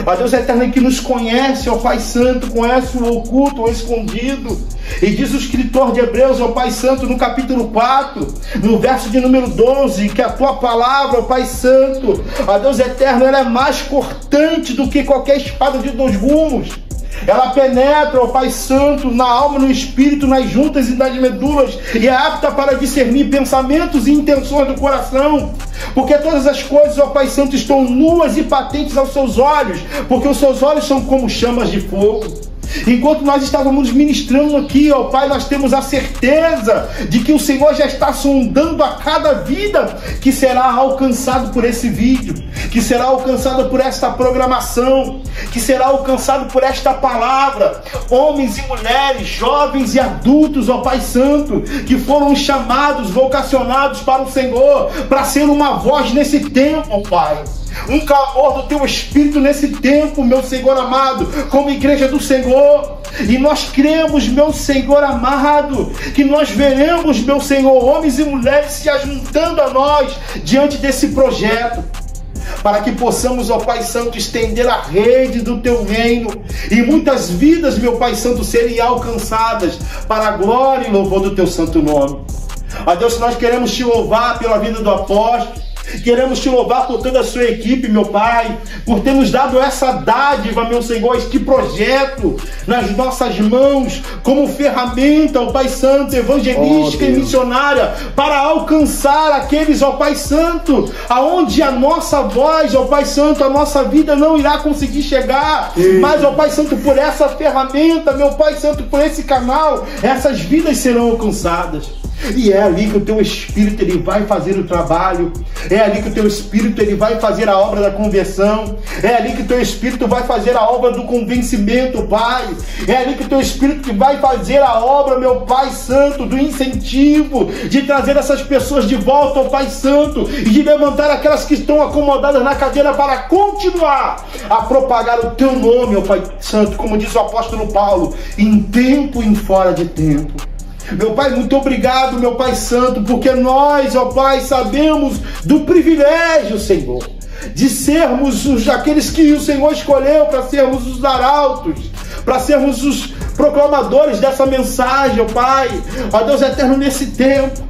Speaker 2: Ó Deus eterno, que nos conhece, ó Pai Santo, conhece o oculto, o escondido. E diz o escritor de Hebreus, ó Pai Santo, no capítulo 4, no verso de número 12, que a tua palavra, ó Pai Santo, ó Deus eterno, ela é mais cortante do que qualquer espada de dois gumes. Ela penetra, ó Pai Santo, na alma, no espírito, nas juntas e nas medulas, e é apta para discernir pensamentos e intenções do coração. Porque todas as coisas, ó Pai Santo, estão nuas e patentes aos seus olhos, porque os seus olhos são como chamas de fogo. Enquanto nós estávamos ministrando aqui, ó Pai, nós temos a certeza de que o Senhor já está sondando a cada vida que será alcançado por esse vídeo, que será alcançado por esta programação, que será alcançado por esta palavra. Homens e mulheres, jovens e adultos, ó Pai Santo, que foram chamados, vocacionados para o Senhor, para ser uma voz nesse tempo, ó Pai. Um clamor do teu Espírito nesse tempo, meu Senhor amado, como igreja do Senhor. E nós cremos, meu Senhor amado, que nós veremos, meu Senhor, homens e mulheres se ajuntando a nós diante desse projeto. para que possamos, ó Pai Santo, estender a rede do Teu reino e muitas vidas, meu Pai Santo, serem alcançadas para a glória e louvor do Teu santo nome. Ó Deus, nós queremos Te louvar pela vida do apóstolo, queremos Te louvar por toda a sua equipe, meu Pai, por ter nos dado essa dádiva, meu Senhor, este projeto nas nossas mãos, como ferramenta, ó Pai Santo, evangelística e missionária, para alcançar aqueles, ó Pai Santo, aonde a nossa voz, ó Pai Santo, a nossa vida não irá conseguir chegar, mas, ó Pai Santo, por essa ferramenta, meu Pai Santo, por esse canal, essas vidas serão alcançadas. E é ali que o Teu Espírito ele vai fazer o trabalho, é ali que o Teu Espírito ele vai fazer a obra da conversão, é ali que o Teu Espírito vai fazer a obra do convencimento, Pai, é ali que o Teu Espírito vai fazer a obra, meu Pai Santo, do incentivo, de trazer essas pessoas de volta ao Pai Santo e de levantar aquelas que estão acomodadas na cadeira para continuar a propagar o Teu nome, ó Pai Santo, como diz o apóstolo Paulo, em tempo e em fora de tempo. Meu Pai, muito obrigado, meu Pai Santo, porque nós, ó Pai, sabemos do privilégio, Senhor, de sermos aqueles que o Senhor escolheu para sermos os arautos, para sermos os proclamadores dessa mensagem, ó Pai. Ó Deus eterno, nesse tempo,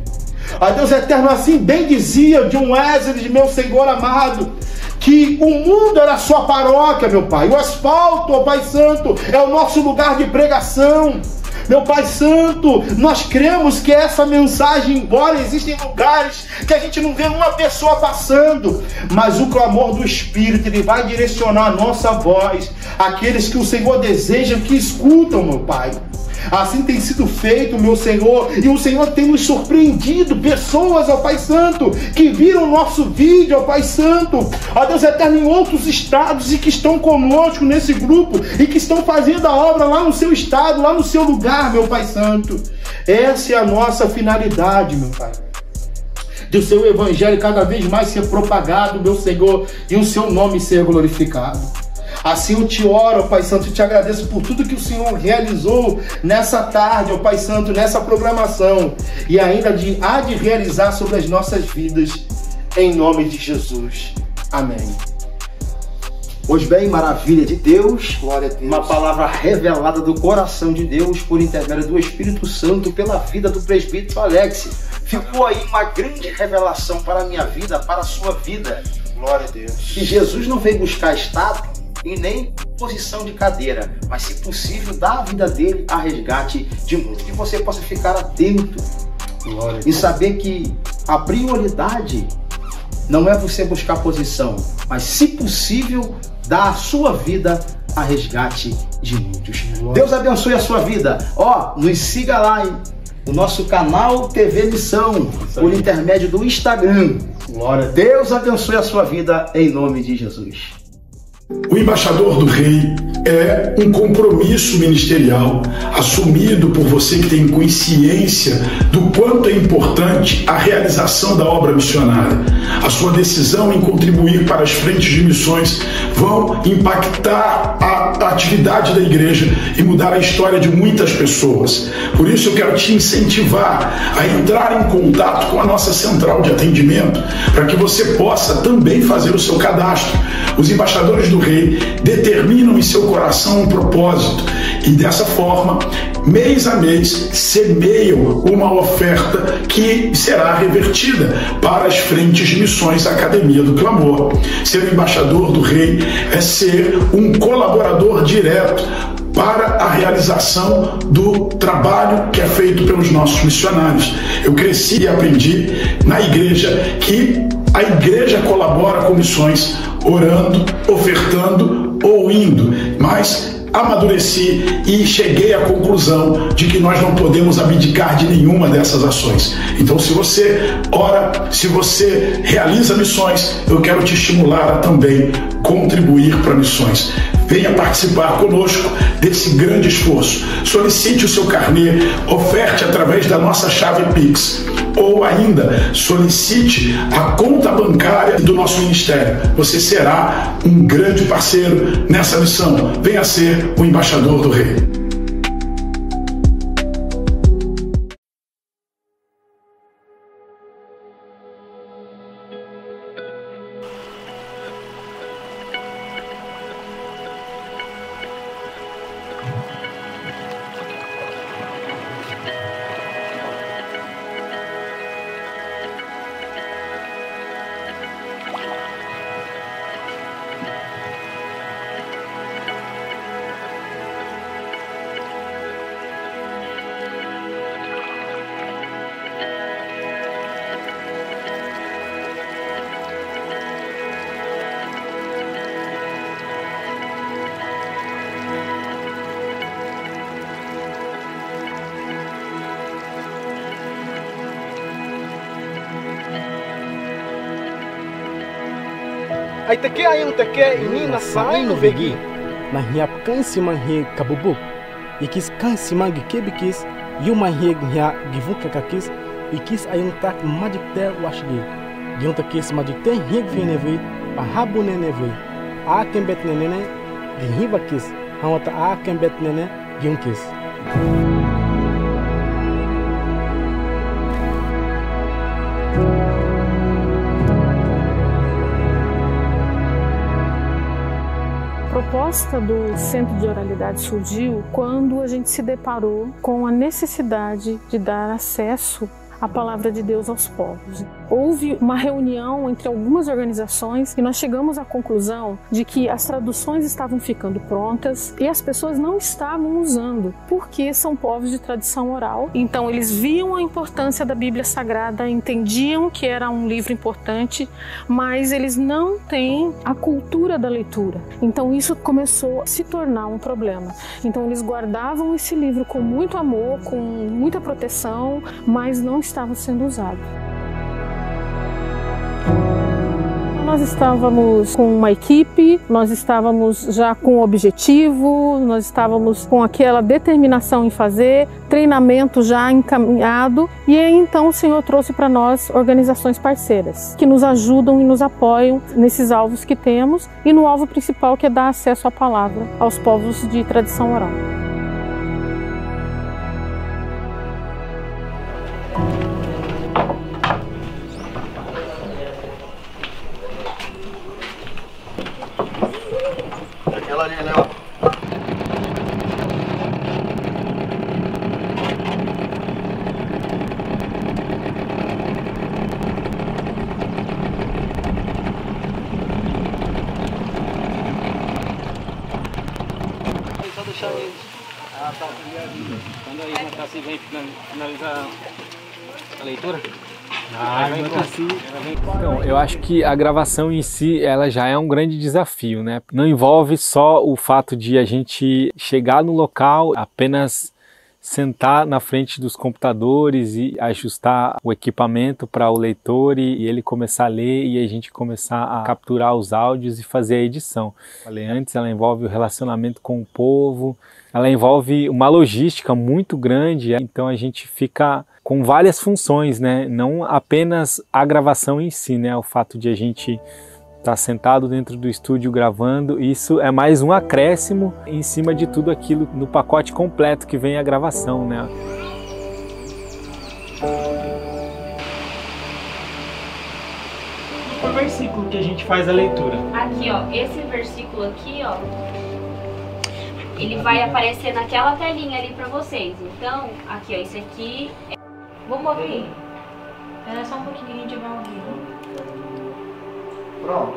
Speaker 2: ó Deus eterno, assim bem dizia John Wesley, meu Senhor amado, que o mundo era a sua paróquia, meu Pai. O asfalto, ó Pai Santo, é o nosso lugar de pregação. Meu Pai Santo, nós cremos que essa mensagem, embora existem lugares que a gente não vê uma pessoa passando, mas o clamor do Espírito, ele vai direcionar a nossa voz àqueles que o Senhor deseja que escutam, meu Pai. Assim tem sido feito, meu Senhor, e o Senhor tem nos surpreendido, pessoas, ó Pai Santo, que viram o nosso vídeo, ó Pai Santo, ó Deus eterno, em outros estados e que estão conosco nesse grupo e que estão fazendo a obra lá no seu estado, lá no seu lugar, meu Pai Santo. Essa é a nossa finalidade, meu Pai, de o seu evangelho cada vez mais ser propagado, meu Senhor, e o seu nome ser glorificado. Assim eu te oro, ó Pai Santo, e te agradeço por tudo que o Senhor realizou nessa tarde, ó Pai Santo, nessa programação, e ainda há de realizar sobre as nossas vidas, em nome de Jesus. Amém.
Speaker 1: Pois bem, maravilha de Deus,
Speaker 2: Glória a Deus.
Speaker 1: Uma palavra revelada do coração de Deus por intermédio do Espírito Santo pela vida do presbítero Alex. Ficou aí uma grande revelação para a minha vida, para a sua vida.
Speaker 2: Glória a Deus.
Speaker 1: Que Jesus não veio buscar status e nem posição de cadeira, mas, se possível, dar a vida dele a resgate de muitos. Que você possa ficar atento e saber que a prioridade não é você buscar posição, mas, se possível, dar a sua vida a resgate de muitos. Deus abençoe a sua vida. Nos siga lá, hein? O nosso canal TV Missão, por intermédio do Instagram.
Speaker 2: Glória a Deus.
Speaker 1: Deus abençoe a sua vida em nome de Jesus.
Speaker 3: O embaixador do Rei é um compromisso ministerial assumido por você que tem consciência do quanto é importante a realização da obra missionária. A sua decisão em contribuir para as frentes de missões vão impactar a atividade da igreja e mudar a história de muitas pessoas. Por isso eu quero te incentivar a entrar em contato com a nossa central de atendimento para que você possa também fazer o seu cadastro. Os embaixadores do Rei determinam em seu coração um propósito e, dessa forma, mês a mês, semeiam uma oferta que será revertida para as frentes de missões da Academia do Clamor. Ser o embaixador do Rei é ser um colaborador direto para a realização do trabalho que é feito pelos nossos missionários. Eu cresci e aprendi na igreja que a igreja colabora com missões orando, ofertando ou indo, mas amadureci e cheguei à conclusão de que nós não podemos abdicar de nenhuma dessas ações. Então, se você ora, se você realiza missões, eu quero te estimular a também contribuir para missões. Venha participar conosco desse grande esforço. Solicite o seu carnê, oferte através da nossa chave Pix, ou ainda solicite a conta bancária do nosso ministério. Você será um grande parceiro nessa missão. Venha ser o embaixador do Rei.
Speaker 4: Ai teke ayang teke ini na sai no vegi.
Speaker 5: Na hiap kan simang hi kabubuk. Ikis kan simang gikebikis, yu man hi hiya givun kakakis, ikis ayang tak magic te washgi. Gion takis magic te hi gvinevui, pahabu nenevui. A kembet nenene, gihivakis, hawata a kembet nene, giunkis.
Speaker 6: A proposta do Centro de Oralidade surgiu quando a gente se deparou com a necessidade de dar acesso à Palavra de Deus aos povos. Houve uma reunião entre algumas organizações e nós chegamos à conclusão de que as traduções estavam ficando prontas e as pessoas não estavam usando, porque são povos de tradição oral. Então eles viam a importância da Bíblia Sagrada, entendiam que era um livro importante, mas eles não têm a cultura da leitura. Então isso começou a se tornar um problema. Então eles guardavam esse livro com muito amor, com muita proteção, mas não estava sendo usado. Nós estávamos com uma equipe, nós estávamos já com um objetivo, nós estávamos com aquela determinação em fazer, treinamento já encaminhado, e aí, então o Senhor trouxe para nós organizações parceiras que nos ajudam e nos apoiam nesses alvos que temos e no alvo principal, que é dar acesso à palavra aos povos de tradição oral.
Speaker 2: Aquela ali, Léo.
Speaker 5: Só deixar eles. Quando aí já se vem finalizar a leitura.
Speaker 7: Então, eu acho que a gravação em si, ela já é um grande desafio, né? Não envolve só o fato de a gente chegar no local, apenas sentar na frente dos computadores e ajustar o equipamento para o leitor e ele começar a ler e a gente começar a capturar os áudios e fazer a edição. Falei antes, ela envolve o relacionamento com o povo, ela envolve uma logística muito grande, então a gente fica com várias funções, né? Não apenas a gravação em si, né? O fato de a gente estar sentado dentro do estúdio gravando, isso é mais um acréscimo em cima de tudo aquilo no pacote completo que vem a gravação, né?
Speaker 5: Qual versículo que a gente faz a leitura?
Speaker 8: Aqui, ó, esse versículo aqui, ó, ele vai aparecer naquela telinha ali pra vocês. Então, aqui, ó, esse aqui é... Vamos ouvir? Espera só um pouquinho, a gente vai ouvir.
Speaker 2: Pronto.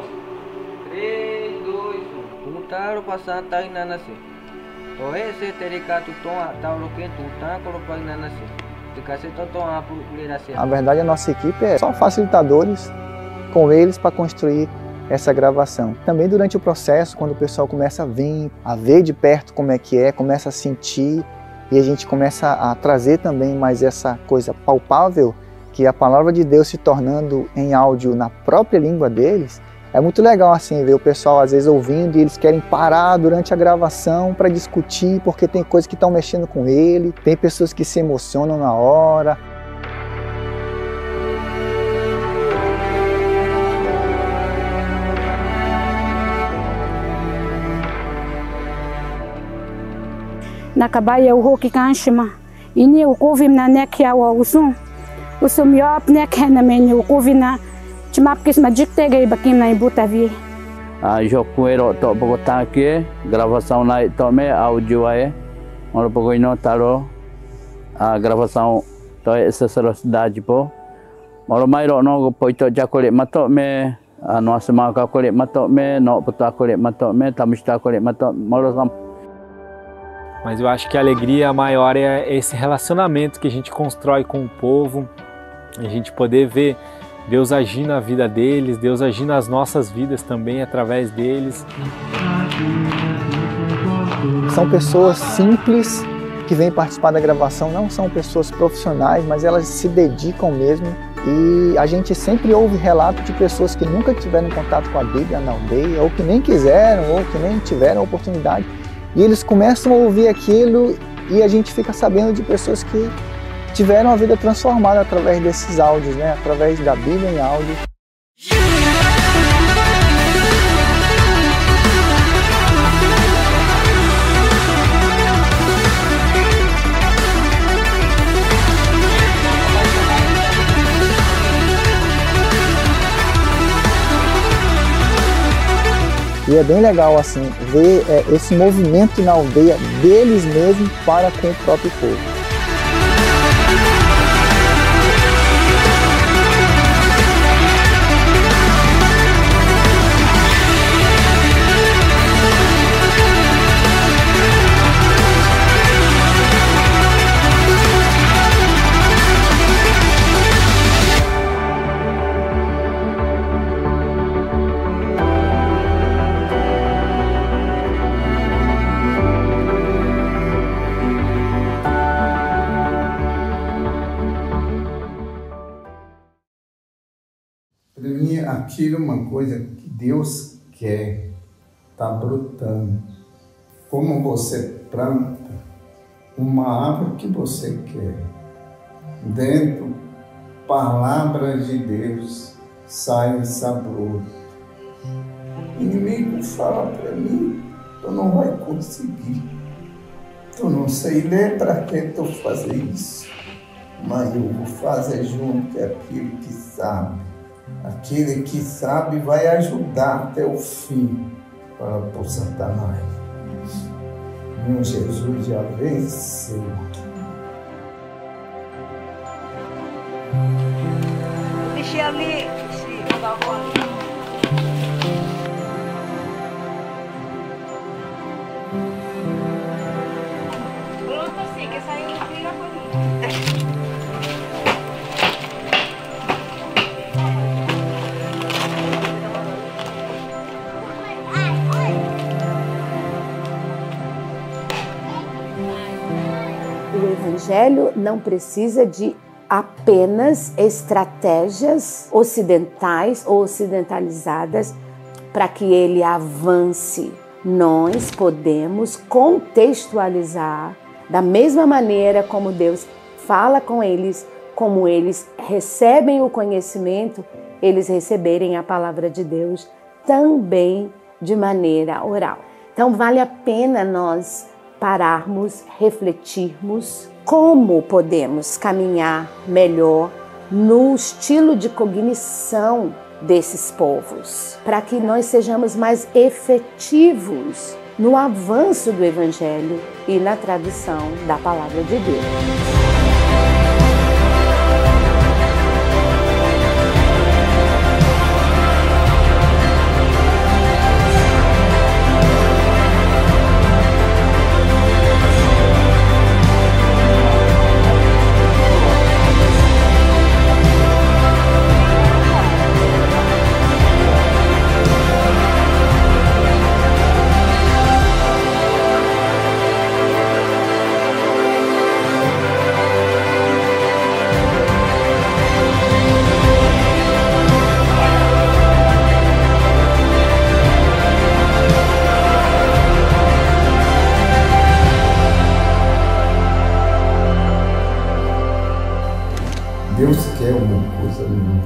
Speaker 9: 3, 2, 1. Mutaro passar tá inanasi. Tohe se terika tu tom tá o que tu tá colocar inanasi. De cacete tom a publicação.
Speaker 10: Na verdade, a nossa equipe é só facilitadores com eles para construir essa gravação. Também durante o processo, quando o pessoal começa a vir, a ver de perto como é que é, começa a sentir, e a gente começa a trazer também mais essa coisa palpável, que a palavra de Deus se tornando em áudio na própria língua deles. É muito legal assim ver o pessoal às vezes ouvindo e eles querem parar durante a gravação para discutir, porque tem coisas que estão mexendo com ele, tem pessoas que se emocionam na hora.
Speaker 11: Nakabaya uhoki kanshima ini ukovim na nekya wa usum yop nekhena meni ukovina chimapkis majikte bakim na ibutavi
Speaker 12: jokuero to bogotá aqui gravação na tome áudio aí ora pogoino taro a gravação to essa cidade po ora mairo no poito jakole matome a nossa marca kole matome no puta kole matome tamista kole matome moro.
Speaker 7: Mas eu acho que a alegria maior é esse relacionamento que a gente constrói com o povo, a gente poder ver Deus agir na vida deles, Deus agir nas nossas vidas também através deles.
Speaker 10: São pessoas simples que vêm participar da gravação, não são pessoas profissionais, mas elas se dedicam mesmo E a gente sempre ouve relatos de pessoas que nunca tiveram contato com a Bíblia na aldeia, ou que nem quiseram, ou que nem tiveram oportunidade. E eles começam a ouvir aquilo e a gente fica sabendo de pessoas que tiveram a vida transformada através desses áudios, né? Através da Bíblia em áudio. E é bem legal assim ver esse movimento na aldeia deles mesmos para com o próprio povo.
Speaker 13: Para mim, aquilo é uma coisa que Deus quer, está brotando. Como você planta uma árvore que você quer, dentro, palavra de Deus, sai essa brota. O inimigo fala para mim, tu não vai conseguir. Tu não sei nem para que tu fazer isso, mas eu vou fazer junto com aquele que sabe. Aquele que sabe vai ajudar até o fim para o Satanás. Meu Jesus já venceu.
Speaker 14: Deixa ali, por favor. Pronto assim, que saiu no microfone.
Speaker 15: O Evangelho não precisa de apenas estratégias ocidentais ou ocidentalizadas para que ele avance. Nós podemos contextualizar da mesma maneira como Deus fala com eles, como eles recebem o conhecimento, eles receberem a palavra de Deus também de maneira oral. Então vale a pena nós pararmos, refletirmos como podemos caminhar melhor no estilo de cognição desses povos, para que nós sejamos mais efetivos no avanço do Evangelho e na tradução da Palavra de Deus.
Speaker 13: Deus quer uma coisa nova.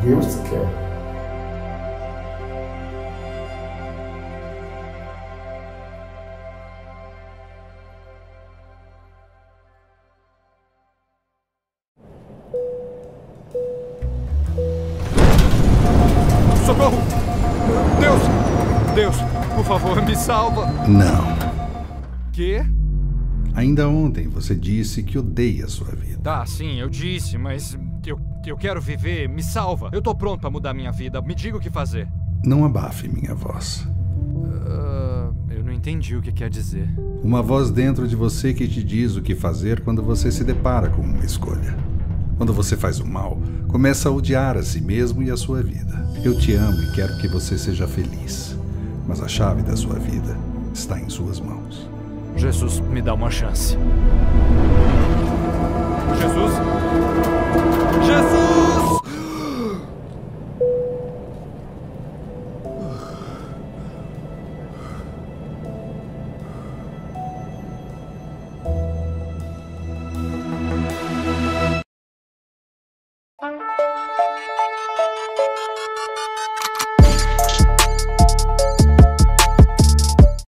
Speaker 13: Deus quer.
Speaker 16: Socorro! Deus, por favor, me salva.
Speaker 17: Não.
Speaker 16: Quê?
Speaker 17: Ainda ontem você disse que odeia a sua vida.
Speaker 16: Tá, sim, eu disse, mas eu quero viver. Me salva. Eu tô pronto pra mudar minha vida. Me diga o que fazer.
Speaker 17: Não abafe minha voz.
Speaker 16: Eu não entendi o que quer dizer.
Speaker 17: Uma voz dentro de você que te diz o que fazer quando você se depara com uma escolha. Quando você faz o mal, começa a odiar a si mesmo e a sua vida. Eu te amo e quero que você seja feliz. Mas a chave da sua vida está em suas mãos.
Speaker 16: Jesus, me dá uma chance. Jesus?